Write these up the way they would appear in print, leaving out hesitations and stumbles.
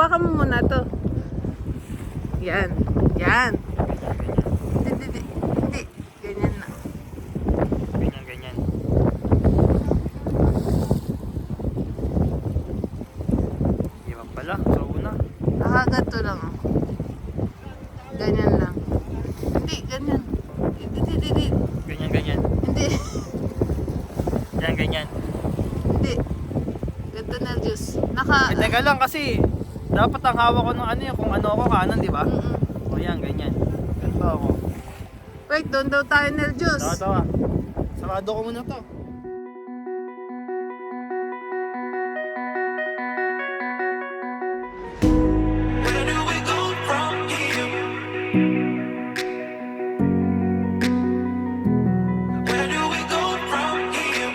Hawakan mo muna to. Yan. Yan. Hindi. Ganyan na. Ganyan. Iwan pala, sa una. Nakagato lang. Ganyan lang. Hindi, ganyan. Hindi. Ganyan. Hindi. Ganyan. Hindi. Ganto na juice. Teka lang kasi dapat ang hawak ko ng ano yun, kung ano ako kanan, di ba? O yan, ganyan. Ganito ako. Wait, doon daw tayo ng juice. Tawa. Sarado ko muna to. Where do we go from here? Where do we go from here?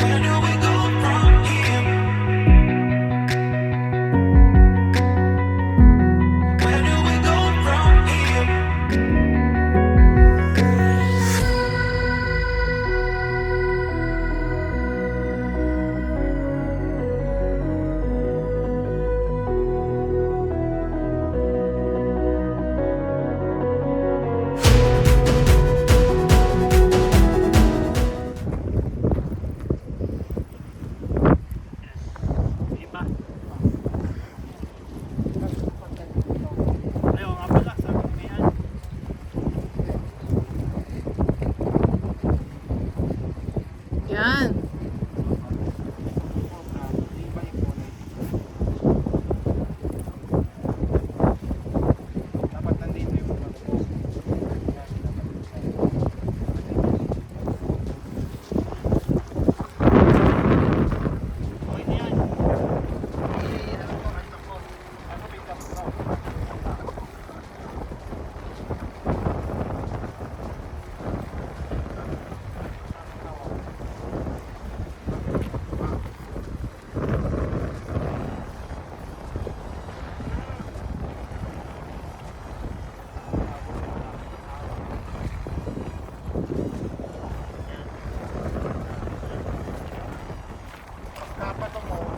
Where do we go from here? Where do we go from here? Sige pa. Ayaw nga pala, sabi ko yan. Yan. Dapat nandito yung mga ko. Okay na yan. Okay lang. Bago pa naman. Oo.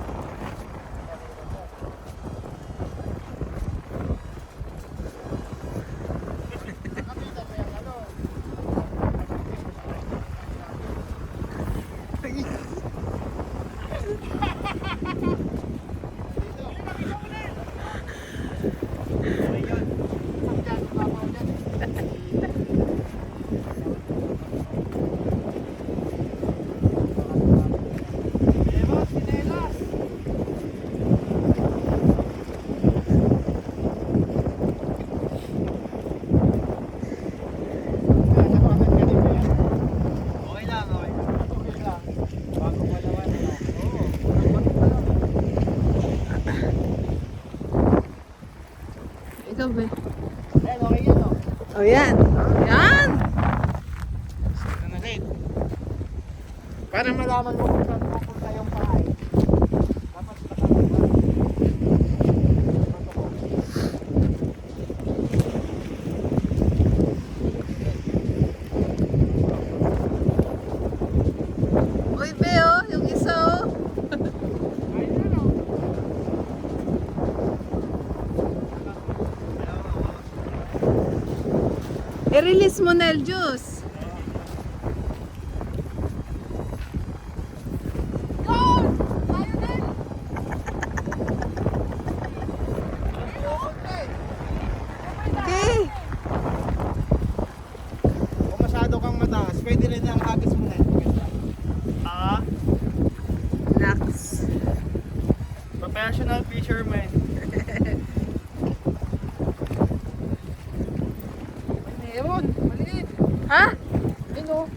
Ikaw ba? Ayan, okay yan o. O yan. Yan. Ito na late. Para malaman mo kung saan pupunta yung pahay. Dapat nakakaba. Uy, Beo, yung isa oh. I-release mo na el juice. Okay. Kung masyado kang mataas, pwede rin ang agis mo na. Nax. Professional fisherman. Meron, maliit. Ha? Yun o.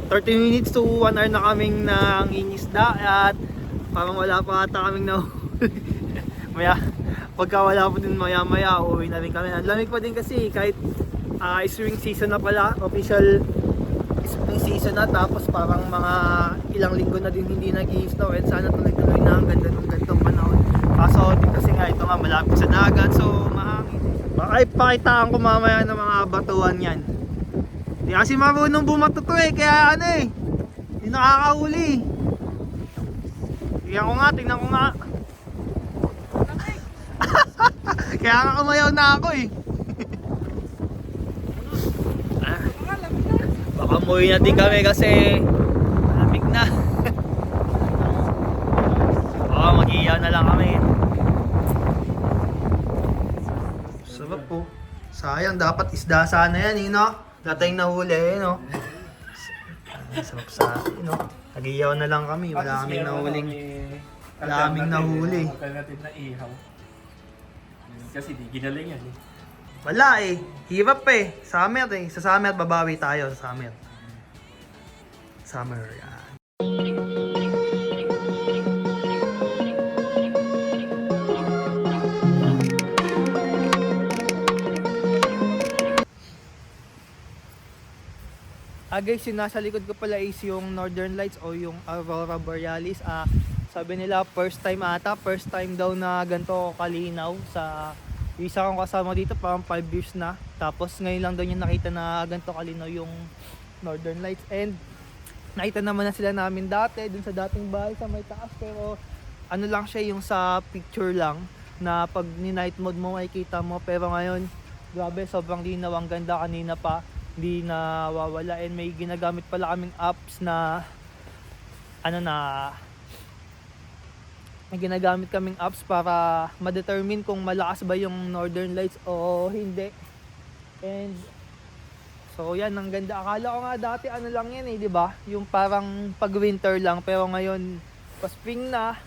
30 minutes to 1 hour na kaming nangingisda at parang wala pa ata kaming maya, pagka wala po din maya uuwi na rin kami. Ang lamig pa din kasi kahit spring season na pala, official spring season na, tapos parang mga ilang linggo na din hindi nag-i-snow and sana tuloy-tuloy na ang ganda ng gantong panahon. Kaso din kasi nga ito nga malapit sa dagat, so mahangin. Baka ipakitaan ko mamaya ng mga batuan yan. Di kasi marunong bumato to kaya ano hindi nakakahuli. Tingnan ko nga. Kaya nga umayaw na ako Baka umuwi na din kami kasi malamig na. Baka mag-iyaw na lang kami. Sarap po. Sayang, dapat isda sana yan Datay nahuli Sarap sa nag-iyaw na lang kami. Wala kaming nahuling. Wala kaming nahuli. Alternative na ihaw. Kasi di ginaling yan Wala hirap Summer Sa summer babawi tayo sa summer. Summer yan. Guys, yung nasa likod ko pala is yung Northern Lights o yung Aurora Borealis. Sabi nila first time daw na ganito kalinaw sa isa kong kasama dito, parang 5 years na. Tapos ngayon lang daw niya nakita na ganito kalinaw yung Northern Lights. And nakita naman na sila namin dati dun sa dating bahay sa may taas, pero ano lang siya yung sa picture lang na pag ni night mode mo makikita mo, pero ngayon grabe sobrang linaw, ang ganda. Kanina pa hindi nawawala, and may ginagamit pala kaming apps na may ginagamit kaming apps para ma-determine kung malakas ba yung Northern Lights o hindi. And so yan, ang ganda. Akala ko nga dati lang yan di ba? Yung parang pag winter lang, pero ngayon pa spring na.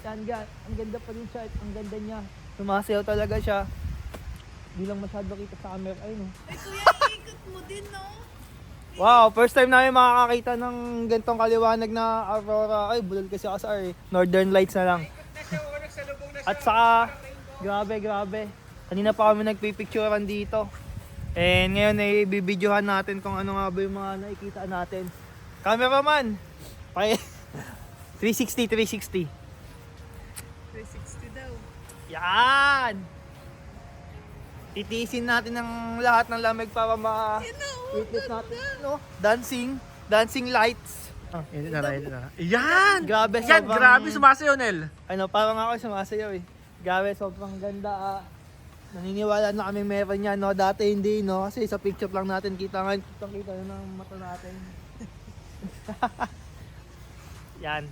Yan, ang ganda pa rin siya. Ang ganda niya. Sumasayaw talaga siya. Hindi lang masyado kita sa camera. Ay kuya, ikot mo din Wow, first time namin makakakita ng gantong kaliwanag na aurora. Ay, bulol kasi ako sa Northern Lights na lang. At saka, grabe. Kanina pa kami nagpipicturean dito. And ngayon bibidyohan natin kung ano nga ba yung mga nakikita natin. Cameraman! 360. 360 daw. Yan! Titiisin natin ng lahat ng lamig para ma-witness natin. Dancing lights. Ito na. Yan! Grabe, Yan, sobrang... grabe sumasayaw, Nel. Parang ako sumasayaw Grabe, sobrang ganda Naniniwala na kami meron yan Dati hindi kasi sa picture lang natin kita ngayon. Kita ng mata natin. Yan.